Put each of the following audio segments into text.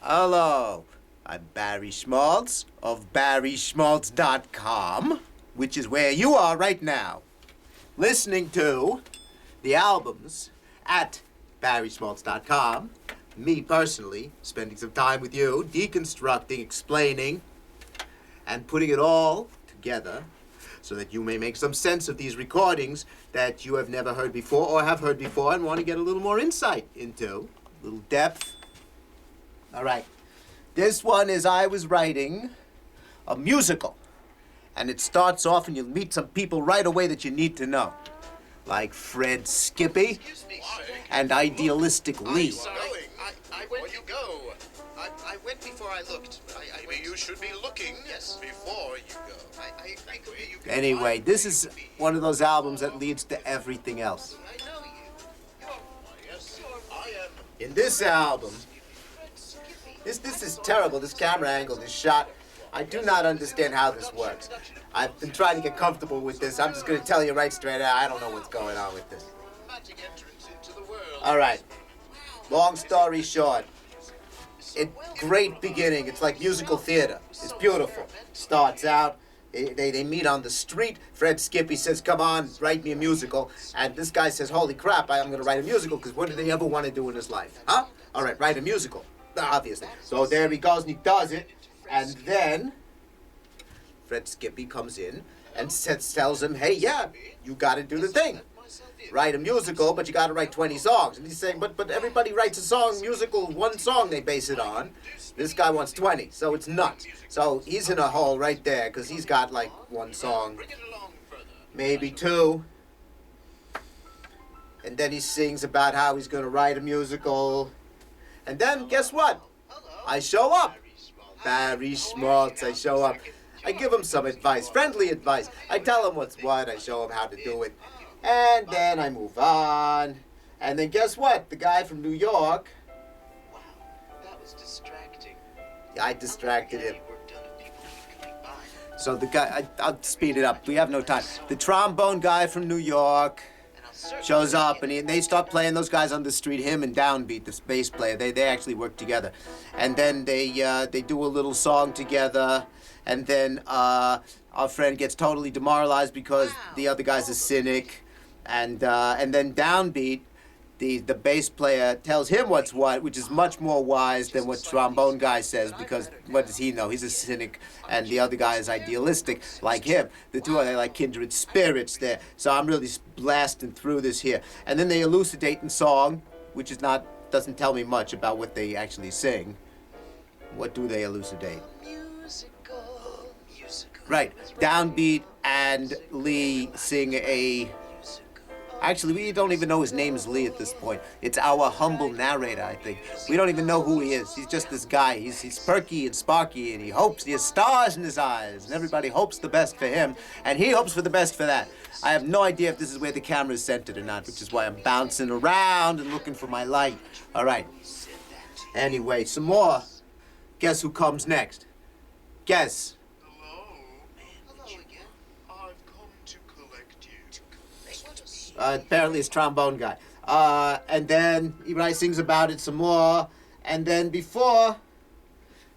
Hello, I'm Barry Schmaltz of BarrySchmaltz.com, which is where you are right now, listening to the albums at BarrySchmaltz.com, me personally spending some time with you, deconstructing, explaining, and putting it all together so that you may make some sense of these recordings that you have never heard before or have heard before and want to get a little more insight into, a little depth. All right, this one is I was writing a musical, and it starts off and you'll meet some people right away that you need to know, like Fred Skippy and Idealistic Lee. Where'd you go? I went before I looked. Maybe you should be looking before you go. I agree. You can Anyway, this is one of those albums that leads to everything else. I know you. Yes, I am. In this album, this is terrible. This camera angle, this shot. I do not understand how this works. I've been trying to get comfortable with this. I'm just going to tell you right straight out, I don't know what's going on with this. Magic entrance into the world. All right. Long story short, great beginning. It's like musical theater. It's beautiful. Starts out, they meet on the street. Fred Skippy says, come on, write me a musical. And this guy says, holy crap, I'm going to write a musical, because what did he ever want to do in his life? Huh? All right, write a musical. Obviously. So there he goes and he does it. And then Fred Skippy comes in and tells him, hey, yeah, you got to do the thing. Write a musical, but you got to write 20 songs. And he's saying, but everybody writes a song, musical, one song they base it on. This guy wants 20, so it's nuts. So he's in a hole right there, because he's got like one song, maybe two. And then he sings about how he's going to write a musical. And then, guess what? I show up. Barry Schmaltz, I show up. I give him some advice, friendly advice. I tell him what's what, I show him how to do it. And then I move on. And then guess what? The guy from New York. Wow, that was distracting. I distracted him. So the guy, I'll speed it up. We have no time. The trombone guy from New York shows up and they start playing, those guys on the street, him and Downbeat, the bass player, they actually work together. And then they do a little song together, and then our friend gets totally demoralized because the other guy's a cynic. And then Downbeat, the bass player, tells him what's what, which is much more wise than what trombone guy says, because what does he know? He's a cynic, and the other guy is idealistic, like him. The two are like kindred spirits there. So I'm really blasting through this here. And then they elucidate in song, which is doesn't tell me much about what they actually sing. What do they elucidate? Musical. Right, Downbeat and Lee sing a... Actually, we don't even know his name is Lee at this point. It's our humble narrator, I think. We don't even know who he is. He's just this guy. He's perky and sparky, and he has stars in his eyes, and everybody hopes the best for him, and he hopes for the best for that. I have no idea if this is where the camera is centered or not, which is why I'm bouncing around and looking for my light. All right. Anyway, some more. Guess who comes next? Guess. Apparently it's trombone guy. And then he sings about it some more. And then before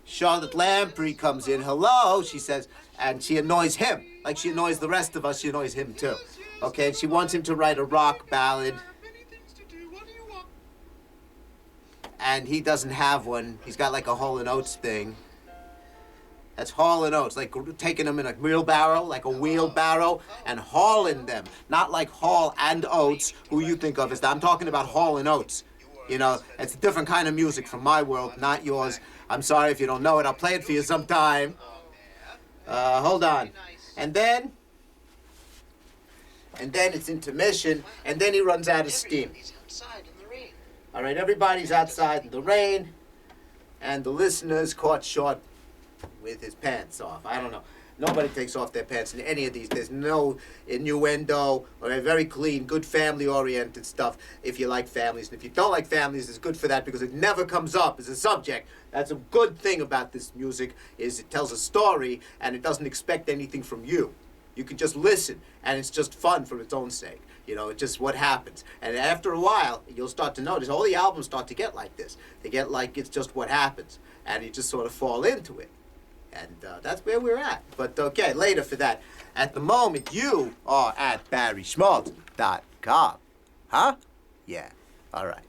Charlotte Lamprey comes in, hello, she says, and she annoys him. Like she annoys the rest of us, she annoys him too. Okay, and she wants him to write a rock ballad. And he doesn't have one. He's got like a Hall & Oates thing. That's hauling oats, like taking them in a wheelbarrow and hauling them. Not like Hall and Oates, who you think of as that. I'm talking about Hall & Oates. You know, it's a different kind of music from my world, not yours. I'm sorry if you don't know it. I'll play it for you sometime. Hold on. And then it's intermission, and then he runs out of steam. All right, everybody's outside in the rain, and the listener's caught short with his pants off. I don't know. Nobody takes off their pants in any of these. There's no innuendo or a very clean, good family-oriented stuff if you like families. And if you don't like families, it's good for that because it never comes up as a subject. That's a good thing about this music is it tells a story and it doesn't expect anything from you. You can just listen and it's just fun for its own sake. You know, it's just what happens. And after a while, you'll start to notice all the albums start to get like this. They get like it's just what happens. And you just sort of fall into it. And that's where we're at. But okay, later for that. At the moment, you are at BarrySchmaltz.com. Huh? Yeah. All right.